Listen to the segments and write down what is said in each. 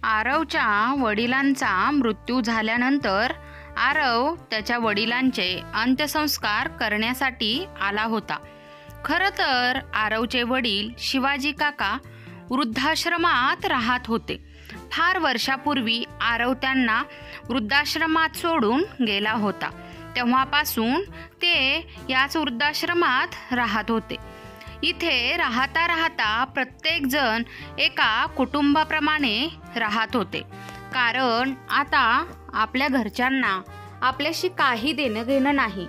आरवच्या वडिलांचा मृत्यू झाल्यानंतर आरव त्याच्या वडिलांचे अंत्यसंस्कार करण्यासाठी आला होता. खरं तर आरवचे वडील शिवाजी काका वृद्धाश्रमात राहत होते. फार वर्षापूर्वी आरव त्यांना वृद्धाश्रमात सोडून गेला होता. तेव्हापासून ते याच वृद्धाश्रमात राहत होते. इथे राहता राहता प्रत्येकजण एका कुटुंबाप्रमाणे राहत होते. कारण आता आपल्या घरच्यांना आपल्याशी काही देणं घेणं नाही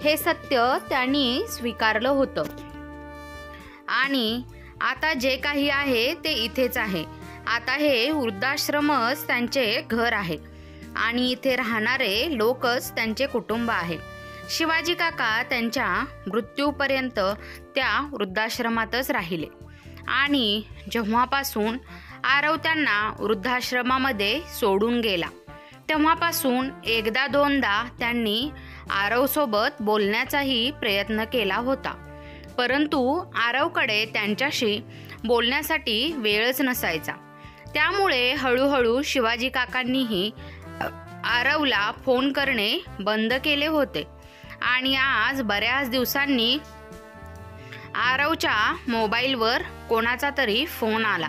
हे सत्य त्यांनी स्वीकारलं होतं. आणि आता जे काही आहे ते इथेच आहे. आता हे वृद्धाश्रमच त्यांचे घर आहे आणि इथे राहणारे लोकच त्यांचे कुटुंब आहे. शिवाजी काका त्यांच्या मृत्यूपर्यंत त्या वृद्धाश्रमातच राहिले आणि जेव्हापासून आरव त्यांना वृद्धाश्रमामध्ये सोडून गेला तेव्हापासून एकदा दोनदा त्यांनी आरवसोबत बोलण्याचाही प्रयत्न केला होता. परंतु आरवकडे त्यांच्याशी बोलण्यासाठी वेळच नसायचा. त्यामुळे हळूहळू शिवाजी काकांनीही आरवला फोन करणे बंद केले होते. आणि आज बऱ्याच दिवसांनी आरवच्या मोबाईलवर कोणाचा तरी फोन आला,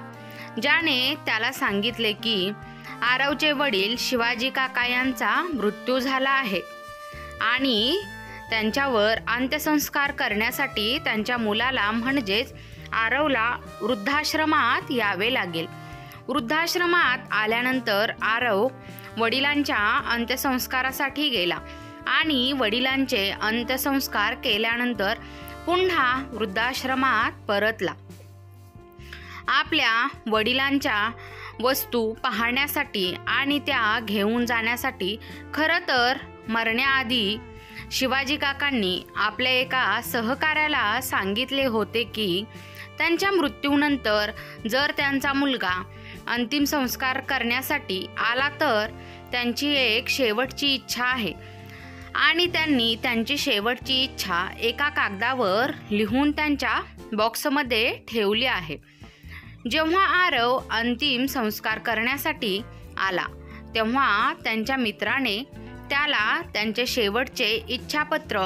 ज्याने त्याला सांगितले की आरवचे वडील शिवाजी काका यांचा मृत्यू झाला आहे आणि त्यांच्यावर अंत्यसंस्कार करण्यासाठी त्यांच्या मुलाला म्हणजेच आरवला वृद्धाश्रमात यावे लागेल. वृद्धाश्रमात आल्यानंतर आरव वडिलांच्या अंत्यसंस्कारासाठी गेला आणि वडिलांचे अंत्यसंस्कार केल्यानंतर पुन्हा वृद्धाश्रमात परतला. आपल्या वडिलांच्या वस्तू पाहण्यासाठी आणि त्या घेऊन जाण्यासाठी. खरं तर मरण्याआधी शिवाजी काकांनी आपल्या एका सहकाऱ्याला सांगितले होते की त्यांच्या मृत्यूनंतर जर त्यांचा मुलगा अंतिम संस्कार करण्यासाठी आला तर त्यांची एक शेवटची इच्छा आहे आणि त्यांनी त्यांची शेवटची इच्छा एका कागदावर लिहून त्यांच्या बॉक्समध्ये ठेवली आहे. जेव्हा आरव अंतिम संस्कार करण्यासाठी आला तेव्हा त्यांच्या मित्राने त्याला त्यांचे शेवटचे इच्छापत्र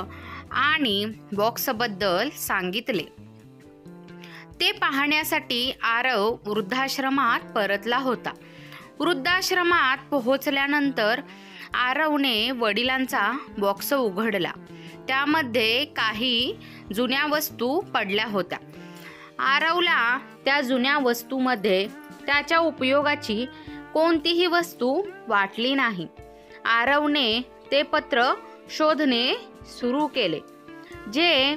आणि बॉक्सबद्दल सांगितले. ते पाहण्यासाठी आरव वृद्धाश्रमात परतला होता. वृद्धाश्रमात पोहोचल्यानंतर आरवने वडिलांचा बॉक्स उघडला. त्यामध्ये काही जुन्या वस्तू पडल्या होत्या. आरवला त्या जुन्या वस्तूमध्ये त्याच्या उपयोगाची कोणतीही वस्तू वाटली नाही. आरवने ते पत्र शोधणे सुरू केले, जे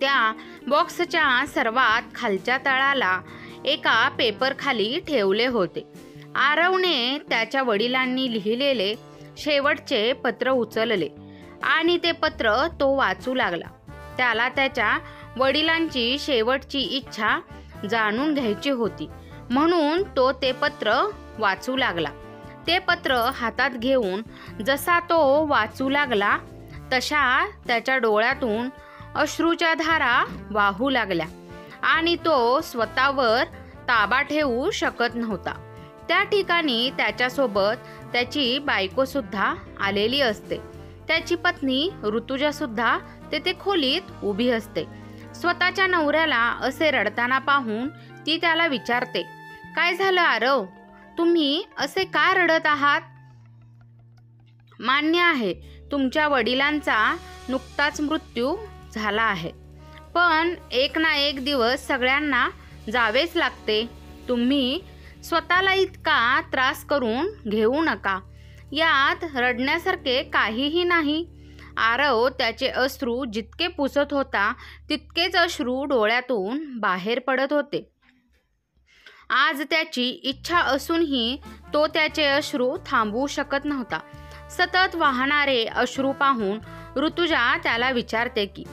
त्या बॉक्सच्या सर्वात खालच्या तळाला एका पेपर खाली ठेवले होते. आरवने त्याच्या वडिलांनी लिहिलेले शेवटचे पत्र उचलले आणि ते पत्र तो वाचू लागला. त्याला त्याच्या वडिलांची शेवटची इच्छा जाणून घ्यायची होती म्हणून तो ते पत्र वाचू लागला. ते पत्र हातात घेऊन जसा तो वाचू लागला तशा त्याच्या डोळ्यातून अश्रूच्या धारा वाहू लागल्या आणि तो स्वतःवर ताबा ठेवू शकत नव्हता. त्या ठिकाणी त्याच्यासोबत त्याची बायको सुद्धा आलेली असते. त्याची पत्नी ऋतुजा सुद्धा तेथे खोलीत उभी असते. स्वतःच्या नवऱ्याला असे रडताना पाहून ती त्याला विचारते, काय झालं आरव, तुम्ही असे का रडत आहात? मान्य आहे, तुमच्या वडिलांचा नुकताच मृत्यू झाला आहे, पण एक ना एक दिवस सगळ्यांना जावेच लागते. तुम्ही स्वतःला इतका त्रास करून घेऊ नका. यात रडण्यासारखे काहीही नाही. आरव त्याचे अश्रू जितके पुसत होता तितकेच अश्रू डोळ्यातून बाहेर पडत होते. आज त्याची इच्छा असूनही तो त्याचे अश्रू थांबवू शकत नव्हता. सतत वाहणारे अश्रू पाहून ऋतुजा त्याला विचारते की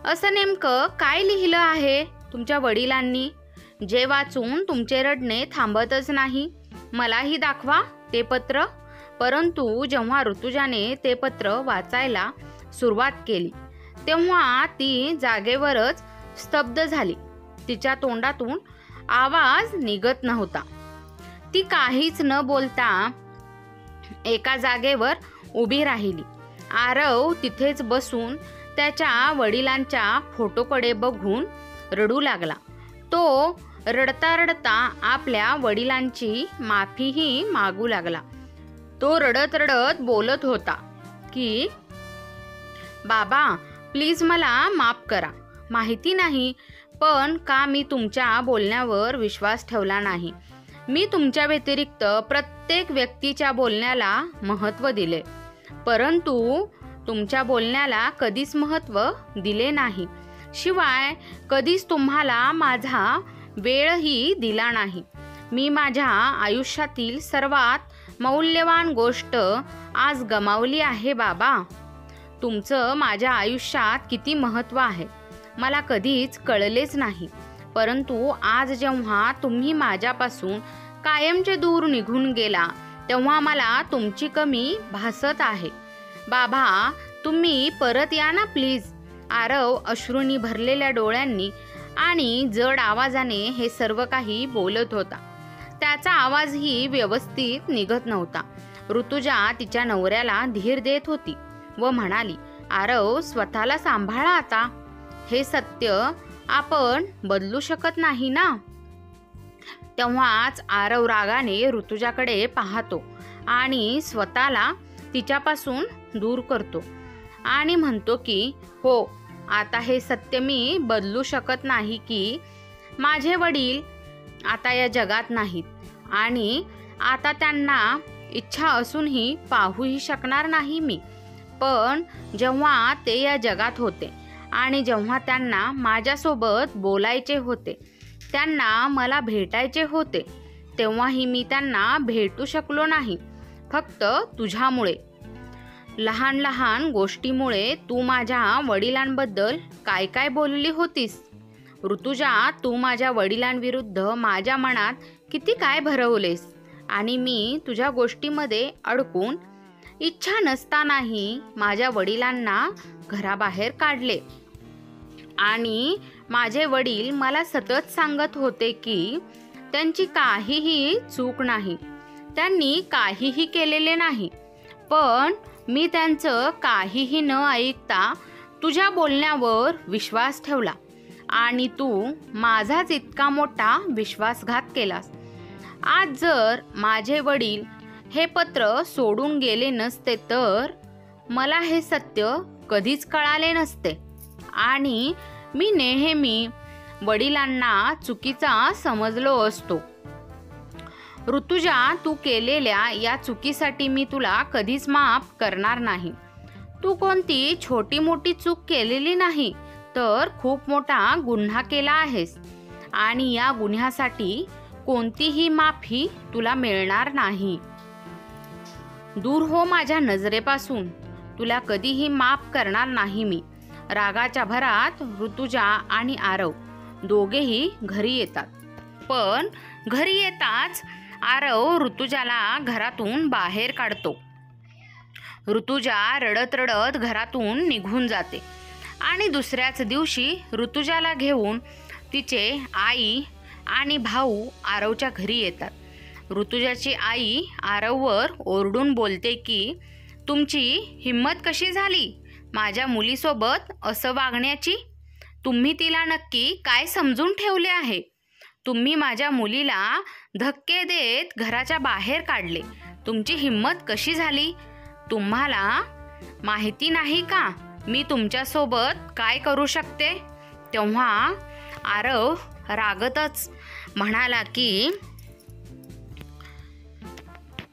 असं नेमकं काय लिहिलं आहे तुमच्या वडिलांनी, जे वाचून तुमचे रडणे थांबतच नाही? मलाही दाखवा ते पत्र. परंतु जेव्हा ऋतुजाने ते पत्र वाचायला सुरुवात केली तेव्हा ती जागेवरच स्तब्ध झाली. तिच्या तोंडातून आवाज निघत नव्हता. ती काहीच न बोलता एका जागेवर उभी राहिली. आरव तिथेच बसून त्याच्या वडिलांच्या फोटोकडे बघून रडू लागला. तो रडता रडता आपल्या वडिलांची माफीही मागू लागला. तो रडत रडत बोलत होता की बाबा प्लीज मला माफ करा. माहिती नाही पण का मी तुमच्या बोलण्यावर विश्वास ठेवला नाही. मी तुमच्या व्यतिरिक्त प्रत्येक व्यक्तीच्या बोलण्याला महत्त्व दिले, परंतु तुमच्या बोलण्याला कधीच महत्त्व दिले नाही. शिवाय कधीच तुम्हाला माझा वेळही दिला नाही. मी माझ्या आयुष्यातील सर्वात मौल्यवान गोष्ट आज गमावली आहे बाबा. तुमचं माझ्या आयुष्यात किती महत्त्व आहे मला कधीच कळलेच नाही, परंतु आज जेव्हा तुम्ही माझ्यापासून कायमचे दूर निघून गेला तेव्हा मला तुमची कमी भासत आहे. बाबा तुम्ही परत या ना प्लीज. आरव अश्रूंनी भरलेल्या डोळ्यांनी आणि जड आवाजाने हे सर्व काही बोलत होता. त्याचा आवाजही व्यवस्थित निघत नव्हता. ऋतुजा तिच्या नवऱ्याला धीर देत होती व म्हणाली, आरव स्वतःला सांभाळा आता. हे सत्य आपण बदलू शकत नाही ना. तेव्हाच आरव रागाने ऋतुजाकडे पाहतो आणि स्वतःला तिच्यापासून दूर करतो आणि म्हणतो की हो, आता हे सत्य मी बदलू शकत नाही की माझे वडील आता या जगात नाहीत आणि आता त्यांना इच्छा असूनही पाहूही शकणार नाही मी. पण जेव्हा ते या जगात होते आणि जेव्हा त्यांना माझ्यासोबत बोलायचे होते, त्यांना मला भेटायचे होते, तेव्हाही मी त्यांना भेटू शकलो नाही, फक्त तुझ्यामुळे. लहान लहान गोष्टीमुळे तू माझ्या वडिलांबद्दल काय काय बोलली होतीस. ऋतुजा, तू माझ्या वडिलांविरुद्ध माझ्या मनात किती काय भरवलेस आणि मी तुझ्या गोष्टीमध्ये अडकून इच्छा नसतानाही माझ्या वडिलांना घराबाहेर काढले. आणि माझे वडील मला सतत सांगत होते की त्यांची काहीही चूक नाही, त्यांनी काहीही केलेले नाही. पण मी त्यांचं काहीही न ऐकता तुझ्या बोलण्यावर विश्वास ठेवला आणि तू माझाच इतका मोठा विश्वासघात केलास. आज जर माझे वडील हे पत्र सोडून गेले नसते तर मला हे सत्य कधीच कळाले नसते आणि मी नेहमी वडिलांना चुकीचा समजलो असतो. ऋतुजा, तू केलेल्या या चुकीसाठी मी तुला कधीच माफ करणार नाही. तू कोणती छोटी मोठी चूक केलेली नाही तर खूप मोठा गुन्हा केला आहेस आणि या गुन्ह्यासाठी कोणतीही माफी तुला मिळणार नाही. दूर हो माझ्या नजरेपासून. तुला कधीही माफ करणार नाही मी. रागाच्या भरात ऋतुजा आणि आरव दोघेही घरी येतात. पण घरी येताच आरव ऋतुजाला घरातून बाहेर काढतो. ऋतुजा रडत रडत घरातून निघून जाते आणि दुसऱ्याच दिवशी ऋतुजाला घेऊन तिचे आई आणि भाऊ आरवच्या घरी येतात. ऋतुजाची आई आरववर ओरडून बोलते की तुमची हिम्मत कशी झाली माझ्या मुलीसोबत असं वागण्याची. तुम्ही तिला नक्की काय समजून ठेवले आहे. तुम्ही माझ्या मुलीला धक्के देत घराच्या बाहेर काढले. तुमची हिम्मत कशी झाली. तुम्हाला माहिती नाही का मी तुमच्यासोबत काय करू शकते. तेव्हा आरव रागतच म्हणाला की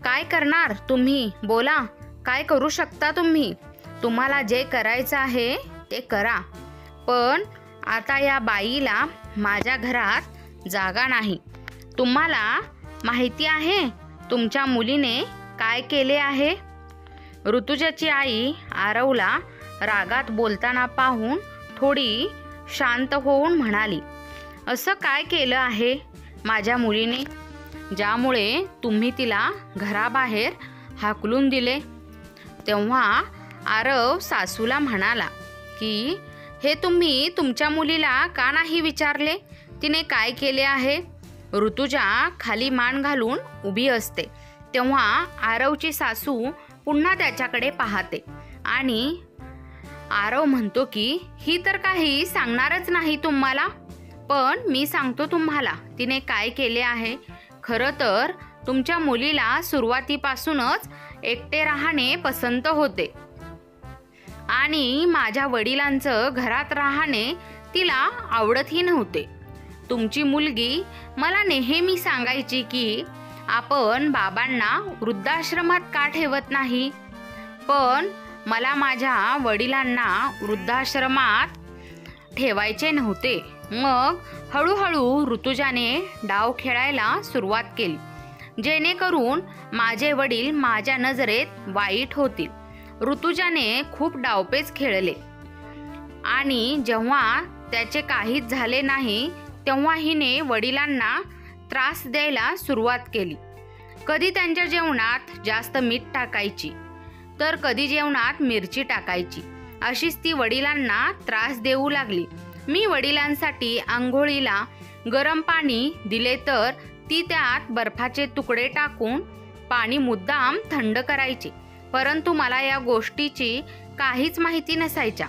काय करणार तुम्ही, बोला, काय करू शकता तुम्ही. तुम्हाला जे करायचं आहे ते करा, पण आता या बाईला माझ्या घरात जागा नाही. तुम्हाला माहिती आहे तुमच्या मुलीने काय केले आहे. ऋतुजाची आई आरवला रागात बोलताना पाहून थोडी शांत होऊन म्हणाली, असं काय केलं आहे माझ्या मुलीने ज्यामुळे तुम्ही तिला घराबाहेर हाकलून दिले. तेव्हा आरव सासूला म्हणाला की हे तुम्ही तुमच्या मुलीला का नाही विचारले तिने काय केले आहे. ऋतुजा खाली मान घालून उभी असते तेव्हा आरवची सासू पुन्हा त्याच्याकडे पाहते आणि आरव म्हणतो की ही तर काही सांगणारच नाही तुम्हाला, पण मी सांगतो तुम्हाला तिने काय केले आहे. खरं तर तुमच्या मुलीला सुरुवातीपासूनच एकटे राहणे पसंत होते आणि माझ्या वडिलांचं घरात राहणे तिला आवडतही नव्हते. तुमची मुलगी मला नेहमी सांगायची की आपण बाबांना वृद्धाश्रमात का ठेवत नाही, पण मला माझ्या वडिलांना वृद्धाश्रमात ठेवायचे नव्हते. मग हळूहळू ऋतुजाने डाव खेळायला सुरुवात केली, जेणेकरून माझे वडील माझ्या नजरेत वाईट होतील. ऋतुजाने खूप डावपेच खेळले आणि जेव्हा त्याचे काहीच झाले नाही तेव्हा हिने वडिलांना त्रास द्यायला सुरुवात केली. कधी त्यांच्या जेवणात जास्त मीठ टाकायची तर कधी जेवणात मिरची टाकायची. अशीच ती वडिलांना त्रास देऊ लागली. मी वडिलांसाठी आंघोळीला गरम पाणी दिले तर ती त्यात बर्फाचे तुकडे टाकून पाणी मुद्दाम थंड करायचे, परंतु मला या गोष्टीची काहीच माहिती नसायच्या.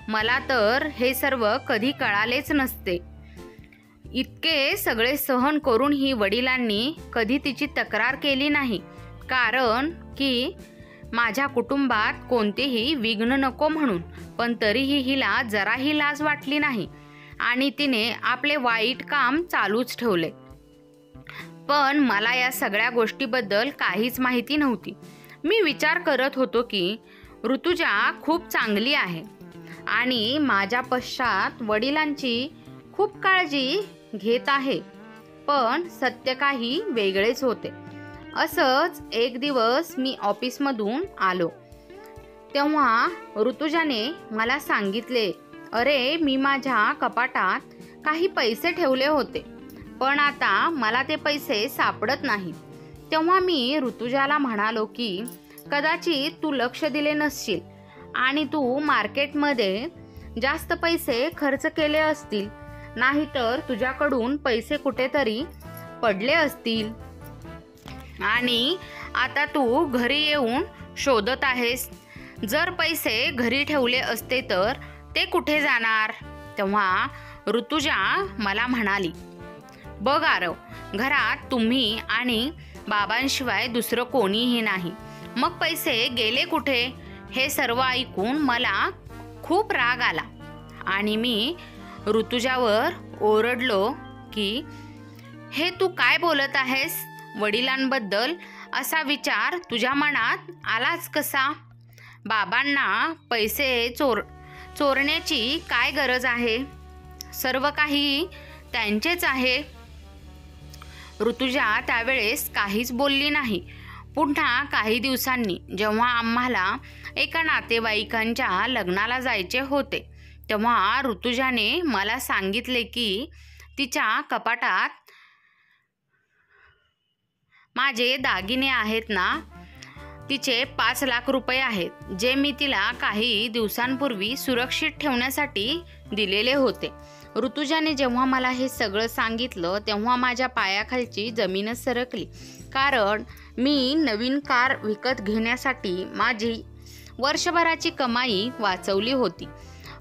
मला तर हे सर्व कधी कळालेच नसते. इतके सगळे सहन करूनही वडिलांनी कधी तिची तक्रार केली नाही, कारण की माझ्या कुटुंबात कोणतेही विघ्न नको म्हणून. पण तरीही हिला जराही लाज वाटली नाही आणि तिने आपले वाईट काम चालूच ठेवले. पण मला या सगळ्या गोष्टीबद्दल काहीच माहिती नव्हती. मी विचार करत होतो की ऋतुजा खूप चांगली आहे आणि माझ्या पश्चात वडिलांची खूप काळजी घेत आहे, पण सत्य काही वेगळेच होते. असंच एक दिवस मी ऑफिसमधून आलो तेव्हा ऋतुजाने मला सांगितले, अरे मी माझ्या कपाटात काही पैसे ठेवले होते, पण आता मला ते पैसे सापडत नाहीत. तेव्हा मी ऋतुजाला म्हणालो की कदाचित तू लक्ष दिले नसशील आणि तू मार्केटमध्ये जास्त पैसे खर्च केले असतील, नाहीतर तुझ्याकडून पैसे कुठेतरी पडले असतील आणि आता तू घरी येऊन शोधत आहेस. जर पैसे घरी ठेवले असते तर ते कुठे जाणार? तेव्हा ऋतुजा मला म्हणाली, बघ आरव, घरात तुम्ही आणि बाबांशिवाय दुसरं कोणीही नाही, मग पैसे गेले कुठे? हे सर्व ऐकून मला खूप राग आला आणि मी ऋतुजावर ओरडलो की हे तू काय बोलत आहेस? वडिलांबद्दल असा विचार तुझ्या मनात आलाच कसा? बाबांना पैसे चोरण्याची काय गरज आहे? सर्व काही त्यांचेच आहे. ऋतुजा त्यावेळेस काहीच बोलली नाही. पुन्हा काही दिवसांनी जेव्हा आम्हाला एका नातेवाईकांच्या लग्नाला जायचे होते तेव्हा ऋतुजाने मला सांगितले की तिच्या कपाटात माझे दागिने आहेत ना, तिचे 5 लाख रुपये आहेत, जे मी तिला काही दिवसांपूर्वी सुरक्षित ठेवण्यासाठी दिलेले होते. ऋतुजाने जेव्हा मला हे सगळं सांगितलं तेव्हा माझ्या पायाखालची जमीनच सरकली, कारण मी नवीन कार विकत घेण्यासाठी माझी वर्षभराची कमाई वाचवली होती.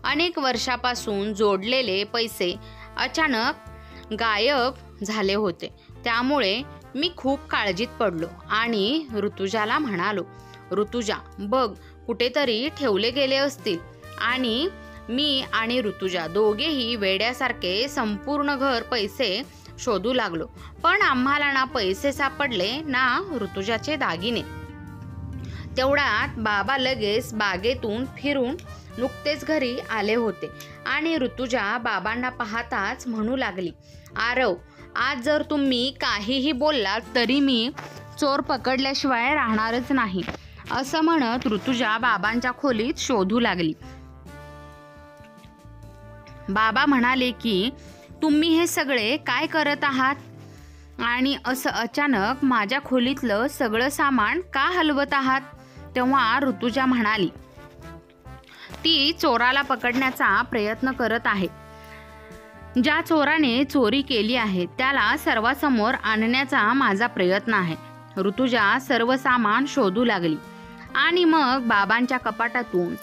अनेक वर्षापासून जोडलेले पैसे अचानक गायब झाले होते. त्यामुळे मी खूप काळजीत पडलो आणि ऋतुजाला म्हणालो, ऋतुजा बघ, कुठेतरी ठेवले गेले असतील. आणि मी आणि ऋतुजा दोघेही वेड्यासारखे संपूर्ण घर पैसे शोधू लागलो, पण आम्हाला ना पैसे सापडले ना ऋतुजाचे दागिने. तेवढ्यात बाबा लगेच बागेतून फिरून नुकतेच घरी आले होते आणि ऋतुजा बाबांना पाहताच म्हणू लागली, आरव, आज जर तुम्ही काहीही बोललात तरी मी चोर पकडल्याशिवाय राहणारच नाही. असं म्हणत ऋतुजा बाबांच्या खोलीत शोधू लागली. बाबा म्हणाले की तुम्ही हे सगळे काय करत आहात आणि असं अचानक माझ्या खोलीतलं सगळं सामान का हलवत आहात? तेव्हा ऋतुजा म्हणाली, ती चोराला पकडण्याचा प्रयत्न करत आहे. ज्या चोराने चोरी केली आहे त्याला सर्वांसमोर आणण्याचा माझा प्रयत्न आहे. ऋतुजा सर्व सामान शोधू लागली आणि मग बाबांच्या कपाटातून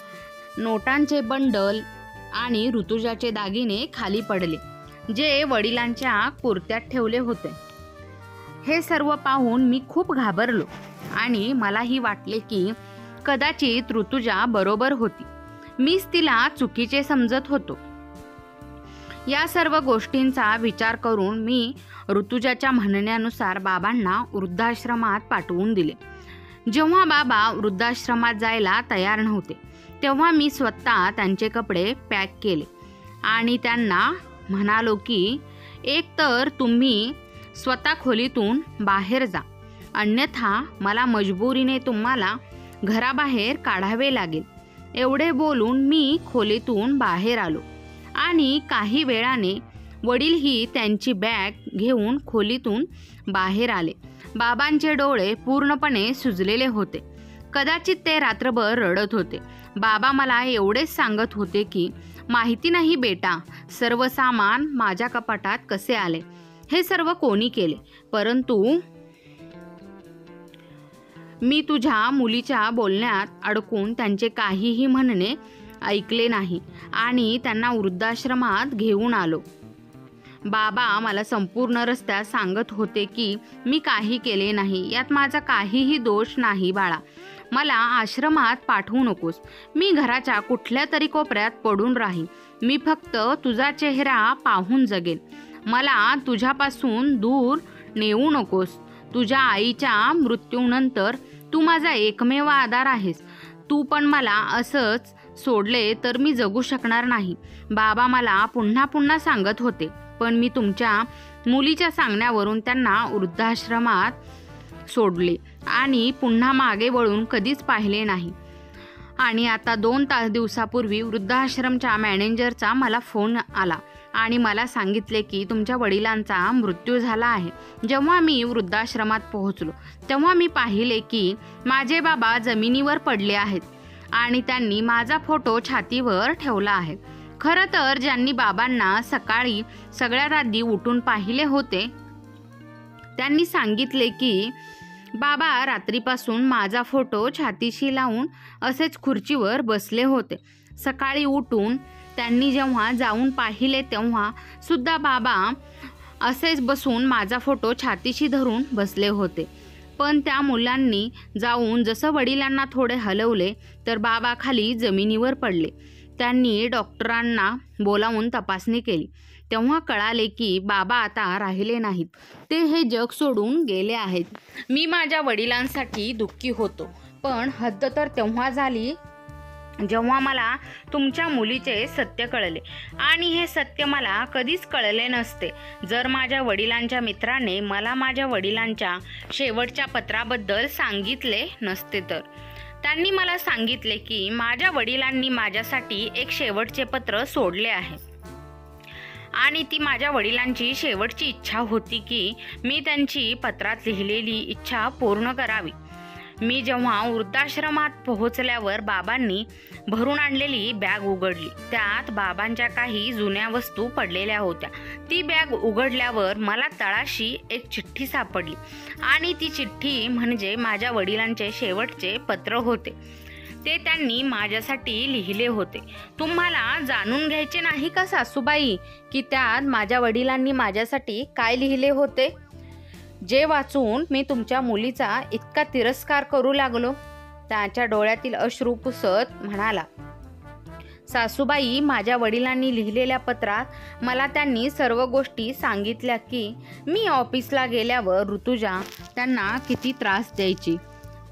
नोटांचे बंडल आणि ऋतुजाचे दागिने खाली पडले, जे वडिलांच्या कुर्त्यात ठेवले होते. हे सर्व पाहून मी खूप घाबरलो आणि मलाही वाटले की कदाचित ऋतुजा बरोबर होती. मीच तिला चुकीचे समजत होतो. या सर्व गोष्टींचा विचार करून मी ऋतुजाच्या म्हणण्यानुसार बाबांना वृद्धाश्रमात पाठवून दिले. जेव्हा बाबा वृद्धाश्रमात जायला तयार नव्हते तेव्हा मी स्वतः त्यांचे कपडे पॅक केले आणि त्यांना म्हणालो की एक तर तुम्ही स्वतः खोलीतून बाहेर जा, अन्यथा मला मजबुरीने तुम्हाला घराबाहेर काढावे लागेल. एवढे बोलून मी खोलीतून बाहेर आलो आणि काही वेळाने वडीलही त्यांची बॅग घेऊन खोलीतून बाहेर आले. बाबांचे डोळे पूर्णपणे सुजलेले होते. कदाचित ते रात्रभर रडत होते. बाबा मला एवढेच सांगत होते की माहिती नाही बेटा, सर्व सामान माझ्या कपाटात कसे आले, हे सर्व कोणी केले, परंतु मी तुझ्या मुलीच्या बोलण्यात अडकून त्यांचे काहीही म्हणणे ऐकले नाही आणि त्यांना वृद्धाश्रमात घेऊन आलो. बाबा मला संपूर्ण रस्त्यात सांगत होते की मी काही केले नाही, यात माझा काहीही दोष नाही बाळा, मला आश्रमात पाठवू नकोस. मी घराच्या कुठल्या तरी कोपऱ्यात पडून राहीन. मी फक्त तुझा चेहरा पाहून जगेन. मला तुझ्यापासून दूर नेऊ नकोस. तुझ्या आईच्या मृत्यूनंतर तू माझा एकमेव आधार आहेस. तू पण मला असंच सोडले तर मी जगू शकणार नाही. बाबा मला पुन्हा पुन्हा सांगत होते, पण मी तुमच्या मुलीच्या सांगण्यावरून त्यांना वृद्धाश्रमात सोडले आणि पुन्हा मागे वळून कधीच पाहिले नाही. आणि आता 2 दिवसापूर्वी वृद्धाश्रमच्या मॅनेजरचा मला फोन आला आणि मला सांगितले की तुमच्या वडिलांचा मृत्यू झाला आहे. जेव्हा मी वृद्धाश्रमात पोहोचलो तेव्हा मी पाहिले की माझे बाबा जमिनीवर पडले आहेत आणि त्यांनी माझा फोटो छातीवर ठेवला आहे. खरं तर ज्यांनी बाबांना सकाळी सगळ्यात आधी उठून पाहिले होते त्यांनी सांगितले की बाबा रात्रीपासून माझा फोटो छातीशी लावून असेच खुर्चीवर बसले होते. सकाळी उठून त्यांनी जेव्हा जाऊन पाहिले तेव्हा सुद्धा बाबा असेच बसून माझा फोटो छातीशी धरून बसले होते. पण त्या मुलांनी जाऊन जसं वडिलांना थोडे हलवले तर बाबा खाली जमिनीवर पडले. त्यांनी डॉक्टरांना बोलावून तपासणी केली तेव्हा कळाले की बाबा आता राहिले नाहीत, ते हे जग सोडून गेले आहेत. मी माझ्या वडिलांसाठी दुःखी होतो, पण हद्द तर तेव्हा झाली जेव्हा मला तुमच्या मुलीचे सत्य कळले. आणि हे सत्य मला कधीच कळले नसते जर माझ्या वडिलांच्या मित्राने मला माझ्या वडिलांच्या शेवटच्या पत्राबद्दल सांगितले नसते तर. त्यांनी मला सांगितले की माझ्या वडिलांनी माझ्यासाठी एक शेवटचे पत्र सोडले आहे आणि ती माझ्या वडिलांची शेवटची इच्छा होती की मी त्यांची पत्रात लिहिलेली इच्छा पूर्ण करावी. मी जेव्हा वृद्धाश्रमात पोहोचल्यावर बाबांनी भरून आणलेली बॅग उघडली. त्यात बाबांच्या काही जुन्या वस्तू पडलेल्या होत्या. ती बॅग उघडल्यावर मला तळाशी एक चिठ्ठी सापडली आणि ती चिठ्ठी म्हणजे माझ्या वडिलांचे शेवटचे पत्र होते. ते त्यांनी माझ्यासाठी लिहिले होते. तुम्हाला जाणून घ्यायचे नाही का सासूबाई की त्यात माझ्या वडिलांनी माझ्यासाठी काय लिहिले होते, जे वाचून मी तुमच्या मुलीचा इतका तिरस्कार करू लागलो? त्याच्या डोळ्यातील अश्रू पुसत म्हणाला, सासूबाई, माझ्या वडिलांनी लिहिलेल्या पत्रात मला त्यांनी सर्व गोष्टी सांगितल्या की मी ऑफिसला गेल्यावर ऋतुजा त्यांना किती त्रास द्यायची.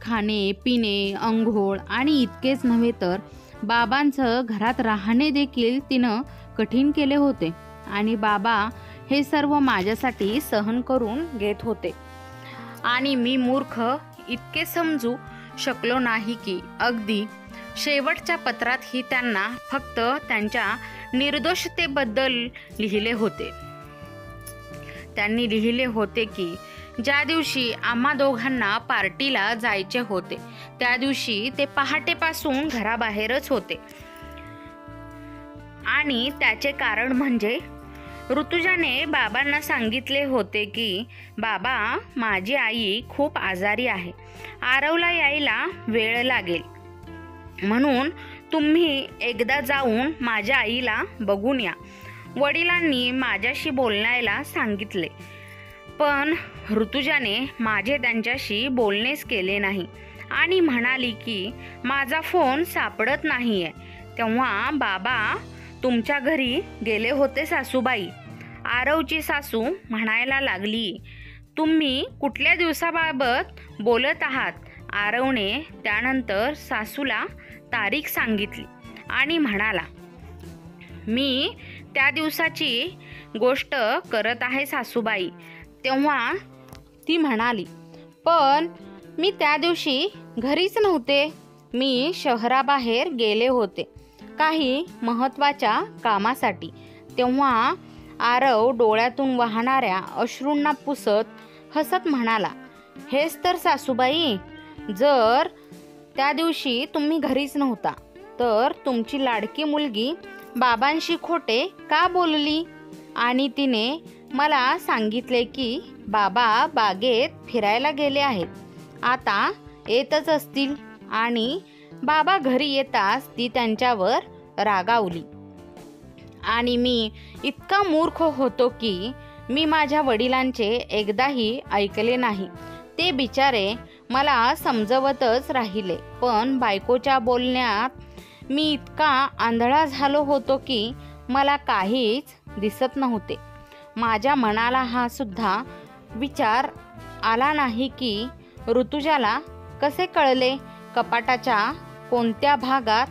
खाणे पिणे अंघोळ आणि इतकेच नव्हे तर बाबांचं घरात राहणे देखील तिनं कठीण केले होते आणि बाबा हे सर्व माझ्यासाठी सहन करून घेत होते. आणि मी मूर्ख इतके समजू शकलो नाही की अगदी शेवटच्या पत्रातही त्यांना फक्त त्यांच्या निर्दोषतेबद्दल लिहिले होते. त्यांनी लिहिले होते की ज्या दिवशी आम्हा दोघांना पार्टीला जायचे होते त्या दिवशी ते पहाटेपासून घराबाहेरच होते आणि त्याचे कारण म्हणजे ऋतुजाने बाबांना सांगितले होते की बाबा, माझी आई खूप आजारी आहे, आरवला यायला वेळ लागेल, म्हणून तुम्ही एकदा जाऊन माझ्या आईला बघून या. वडिलांनी माझ्याशी बोलायला सांगितले, पण ऋतुजाने माझे त्यांच्याशी बोलणेच केले नाही आणि म्हणाली की माझा फोन सापडत नाहीये. तेव्हा बाबा तुमच्या घरी गेले होते सासूबाई. आरवची सासू म्हणायला लागली, तुम्ही कुठल्या दिवसाबाबत बोलत आहात? आरवने त्यानंतर सासूला तारीख सांगितली आणि म्हणाला, मी त्या दिवसाची गोष्ट करत आहे सासूबाई. तेव्हा ती म्हणाली, पण मी त्या दिवशी घरीच नव्हते, मी शहराबाहेर गेले होते काही महत्त्वाच्या कामासाठी. तेव्हा आरव डोळ्यातून वाहणाऱ्या अश्रूंना पुसत हसत म्हणाला, हेच तर सासूबाई, जर त्या दिवशी तुम्ही घरीच नव्हता तर तुमची लाडकी मुलगी बाबांशी खोटे का बोलली? आणि तिने मला सांगितले की बाबा बागेत फिरायला गेले आहेत, आता येतच असतील. आणि बाबा घरी येताच ती त्यांच्यावर रागावली. आणि मी इतका मूर्ख होतो की मी माझ्या वडिलांचे एकदाही ऐकले नाही. ते बिचारे मला समजवतच राहिले, पण बायकोच्या बोलण्यात मी इतका आंधळा झालो होतो की मला काहीच दिसत नव्हते. माझ्या मनाला हा सुद्धा विचार आला नाही की ऋतुजाला कसे कळले कपाटाच्या कोणत्या भागात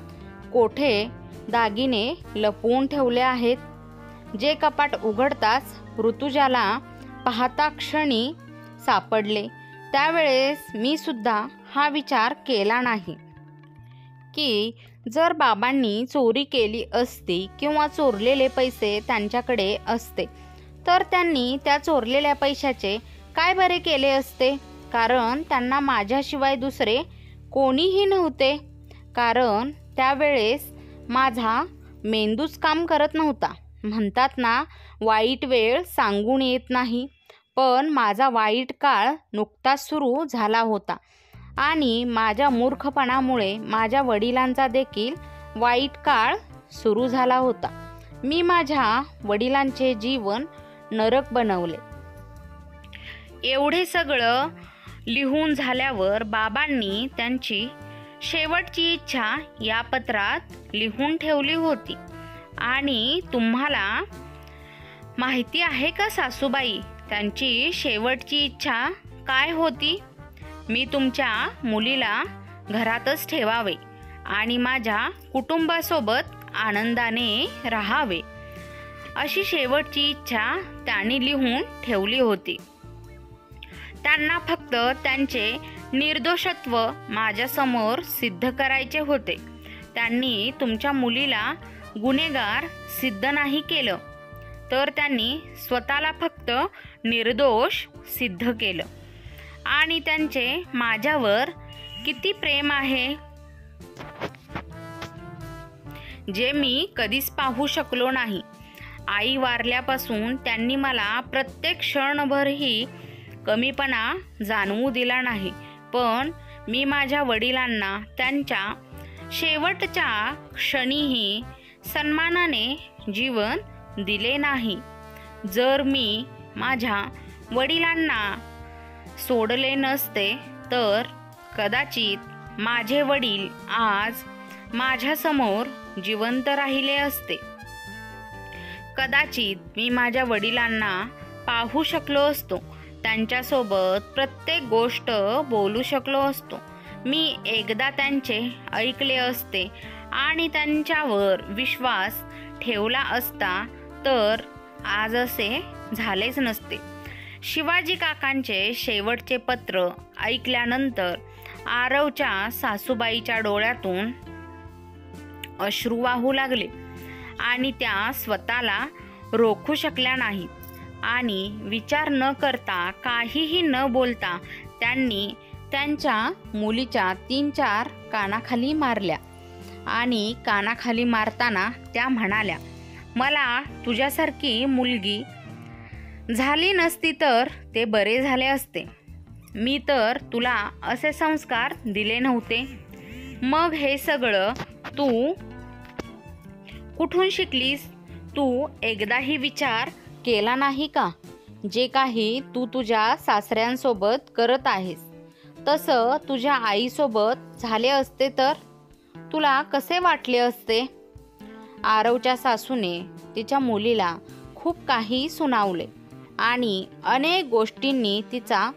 कोठे दागिने लपवून ठेवले आहेत. जे कपाट उघडताच ऋतुजाला पाहता क्षणी सापडले. त्यावेळेस मी सुद्धा हा विचार केला नाही की जर बाबांनी चोरी केली असती किंवा चोरलेले पैसे त्यांच्याकडे असते तर त्यांनी त्या चोरलेल्या पैशाचे काय बरे केले असते? कारण त्यांना माझ्याशिवाय दुसरे कोणीही नव्हते. कारण त्यावेळेस माझा मेंदूच काम करत नव्हता. म्हणतात ना, वाईट वेळ सांगून येत नाही, पण माझा वाईट काळ नुकताच सुरू झाला होता आणि माझ्या मूर्खपणामुळे माझ्या वडिलांचा देखील वाईट काळ सुरू झाला होता. मी माझ्या वडिलांचे जीवन नरक बनवले. एवढे सगळं लिहून झाल्यावर बाबांनी त्यांची शेवटची इच्छा या पत्रात लिहून ठेवली होती. आणि तुम्हाला माहिती आहे का सासूबाई, त्यांची शेवटची इच्छा काय होती? मी तुमच्या मुलीला घरातच ठेवावे आणि माझ्या कुटुंबासोबत आनंदाने राहावे, अशी शेवटची इच्छा त्यांनी लिहून ठेवली होती. त्यांना फक्त त्यांचे निर्दोषत्व माझ्यासमोर सिद्ध करायचे होते. त्यांनी तुमच्या मुलीला गुन्हेगार सिद्ध नाही केलं, तर त्यांनी स्वतःला फक्त निर्दोष सिद्ध केलं. आणि त्यांचे माझ्यावर किती प्रेम आहे, जे मी कधीच पाहू शकलो नाही. आई वारल्यापासून त्यांनी मला प्रत्येक क्षणभरही कमीपणा जाणवू दिला नाही, पण मी माझ्या वडिलांना त्यांच्या शेवटच्या क्षणीही सन्मानाने जीवन दिले नाही. जर मी माझ्या वडिलांना सोडले नसते तर कदाचित माझे वडील आज माझ्यासमोर जिवंत राहिले असते. कदाचित मी माझ्या वडिलांना पाहू शकलो असतो, त्यांच्यासोबत प्रत्येक गोष्ट बोलू शकलो असतो. मी एकदा त्यांचे ऐकले असते आणि त्यांच्यावर विश्वास ठेवला असता तर आज असे झालेच नसते. शिवाजी काकांचे शेवटचे पत्र ऐकल्यानंतर आरवच्या सासूबाईच्या डोळ्यातून अश्रू वाहू लागले आणि त्या स्वतःला रोखू शकल्या नाहीत. आणि विचार न करता, काहीही न बोलता त्यांनी त्यांच्या मुलीच्या 3-4 कानाखाली मारल्या. आणि कानाखाली मारताना त्या म्हणाल्या, मला तुझ्यासारखी मुलगी झाली नसती तर ते बरे झाले असते. मी तर तुला असे संस्कार दिले नव्हते. मग हे सगळं तू कुठून शिकलीस? तू एकदाही विचार केला नाही का? जे काही तू तुझ्या सासऱ्यांसोबत करत आहेस तसं तुझ्या आईसोबत झाले असते तर तुला कसे वाटले असते? आरवच्या सासूने तिच्या मुलीला खूप काही सुनावले आणि अनेक गोष्टींनी तिचा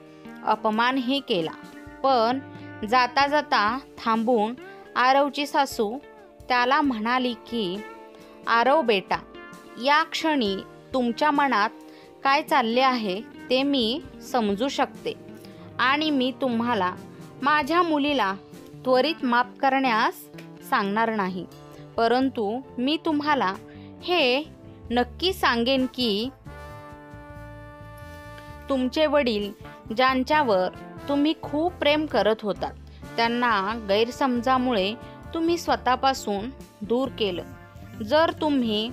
अपमानही केला. पण जाता जाता थांबून आरवची सासू त्याला म्हणाली की आरव बेटा, या क्षणी तुमच्या मनात काय चालले आहे ते मी समजू शकते आणि मी तुम्हाला माझ्या मुलीला त्वरित माफ करण्यास सांगणार नाही. परंतु मी तुम्हाला हे नक्की सांगेन की तुमचे वडील ज्यांच्यावर तुम्ही खूप प्रेम करत होतात त्यांना गैरसमजामुळे तुम्ही स्वतःपासून दूर केलं. जर तुम्ही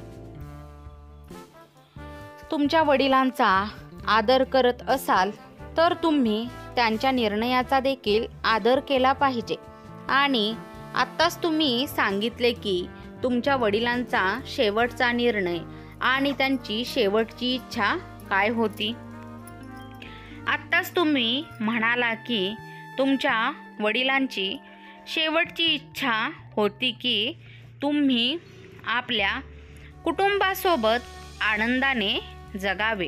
तुमच्या वडिलांचा आदर करत असाल तर तुम्ही त्यांच्या निर्णयाचा देखील आदर केला पाहिजे. आणि आत्ताच तुम्ही सांगितले की तुमच्या वडिलांचा शेवटचा निर्णय आणि त्यांची शेवटची इच्छा काय होती. आत्ताच तुम्ही म्हणाला की तुमच्या वडिलांची शेवटची इच्छा होती की तुम्ही आपल्या कुटुंबासोबत आनंदाने जगावे.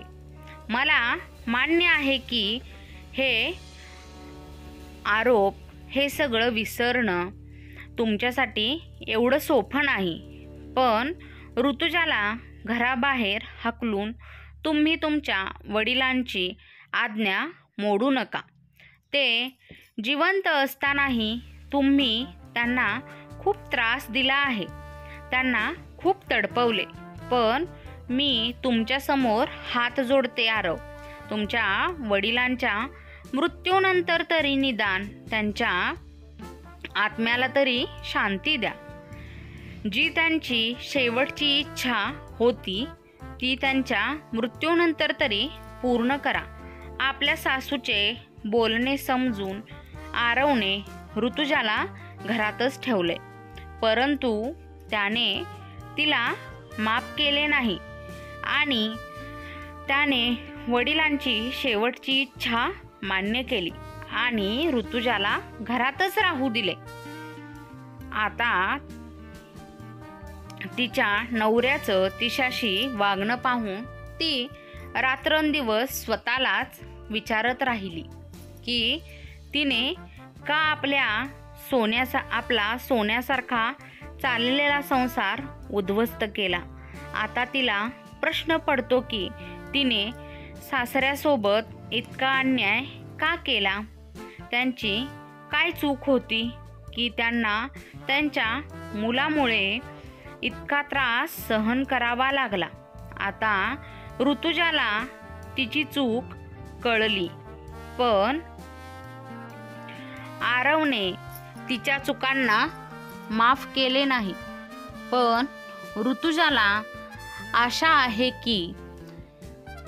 मला मान्य आहे की हे आरोप, हे सगळं विसरणं तुमच्यासाठी एवढं सोपं नाही. पण ऋतुजाला घराबाहेर हाकलून तुम्ही तुमच्या वडिलांची आज्ञा मोडू नका. ते जिवंत असतानाही तुम्ही त्यांना खूप त्रास दिला आहे, त्यांना खूप तडपवले. पण मी तुमच्यासमोर हात जोडते आरव, तुमच्या वडिलांच्या मृत्यूनंतर तरी निदान त्यांच्या आत्म्याला तरी शांती द्या. जी त्यांची शेवटची इच्छा होती ती त्यांच्या मृत्यूनंतर तरी पूर्ण करा. आपल्या सासूचे बोलणे समजून आरवने ऋतुजाला घरातच ठेवले. परंतु त्याने तिला माफ केले नाही आणि त्याने वडिलांची शेवटची इच्छा मान्य केली आणि ऋतुजाला घरातच राहू दिले. आता तिच्या नवऱ्याचं तिच्याशी वागणं पाहून ती रात्रंदिवस स्वतःलाच विचारत राहिली की तिने का आपला सोन्यासारखा चाललेला संसार उद्ध्वस्त केला. आता तिला प्रश्न पडतो की तिने सासऱ्यासोबत इतका अन्याय का केला. त्यांची काय चूक होती की त्यांना त्यांच्या मुलामुळे इतका त्रास सहन करावा लागला. आता ऋतुजाला तिची चूक कळली, पण आरवने तिच्या चुकांना माफ केले नाही. पण ऋतुजाला आशा आहे की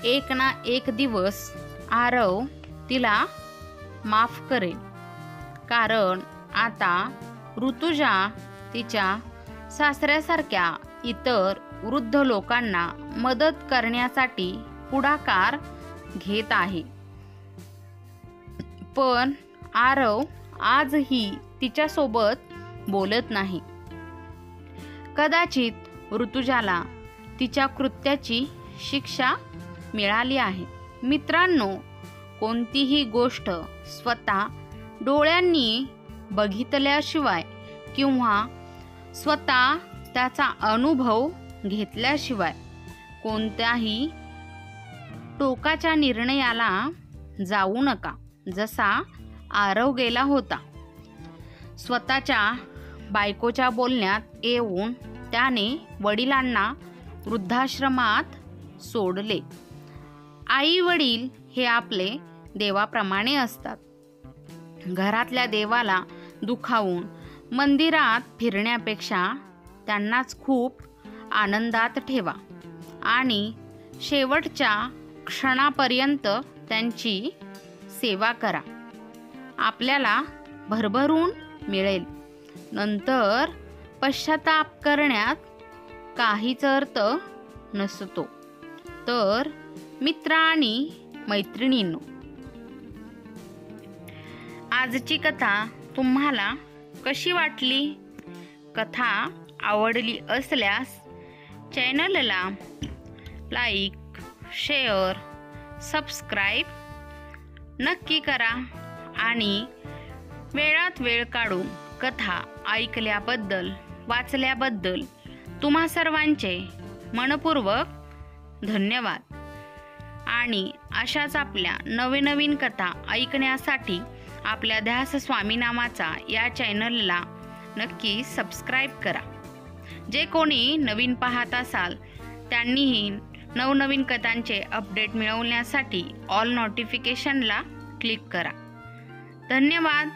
एक ना एक दिवस आरव तिला माफ करेल, कारण आता ऋतुजा तिच्या सासऱ्यासारख्या इतर वृद्ध लोकांना मदत करण्यासाठी पुढाकार घेत आहे. पण आरव आजही तिच्यासोबत बोलत नाही. कदाचित ऋतुजाला तिच्या कृत्याची शिक्षा मिळाली आहे. मित्रांनो, कोणतीही गोष्ट स्वतः डोळ्यांनी बघितल्याशिवाय किंवा स्वतः त्याचा अनुभव घेतल्याशिवाय कोणत्याही टोकाच्या निर्णयाला जाऊ नका. जसा आरव गेला होता. स्वतःच्या बायकोच्या बोलण्यात येऊन त्याने वडिलांना वृद्धाश्रमात सोडले. आई वडील हे आपले देवाप्रमाणे असतात. घरातल्या देवाला दुखावून मंदिरात फिरण्यापेक्षा त्यांनाच खूप आनंदात ठेवा आणि शेवटच्या क्षणापर्यंत त्यांची सेवा करा. आपल्याला भरभरून मिळेल. नंतर पश्चाताप करण्यात काहीच अर्थ नसतो. तर मित्र आणि मैत्रिणींनो, आजची कथा तुम्हाला कशी वाटली? कथा आवडली असल्यास चॅनलला लाईक, शेअर, सबस्क्राईब नक्की करा आणि वेळात वेळ काढून कथा ऐकल्याबद्दल, वाचल्याबद्दल तुम्हा सर्वांचे मनपूर्वक धन्यवाद. आणि अशाच आपल्या नवीन कथा ऐकण्यासाठी आपल्या ध्यास स्वामी नामाचा या चॅनलला नक्की सबस्क्राईब करा. जे कोणी नवीन पाहत असाल त्यांनीही नवनवीन कथांचे अपडेट मिळवण्यासाठी ऑल नोटिफिकेशनला क्लिक करा. धन्यवाद.